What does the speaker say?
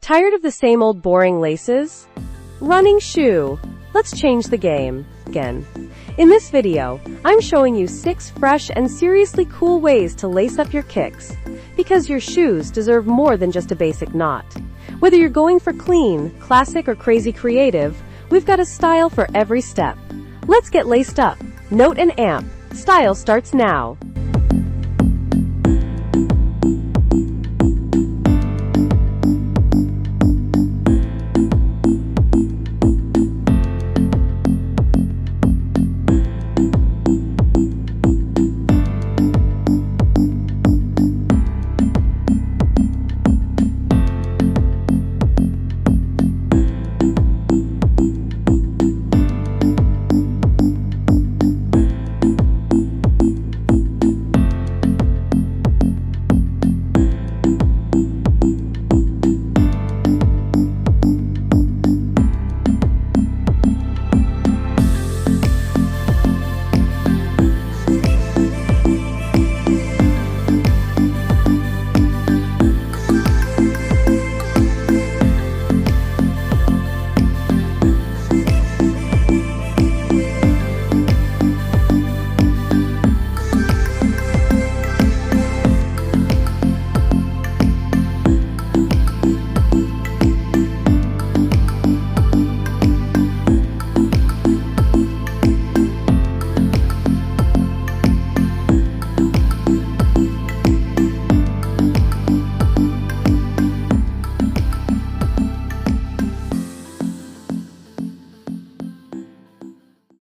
Tired of the same old boring laces? Running shoe. Let's change the game. Again. In this video, I'm showing you 6 fresh and seriously cool ways to lace up your kicks. Because your shoes deserve more than just a basic knot. Whether you're going for clean, classic, or crazy creative, we've got a style for every step. Let's get laced up. Note and amp. Style starts now.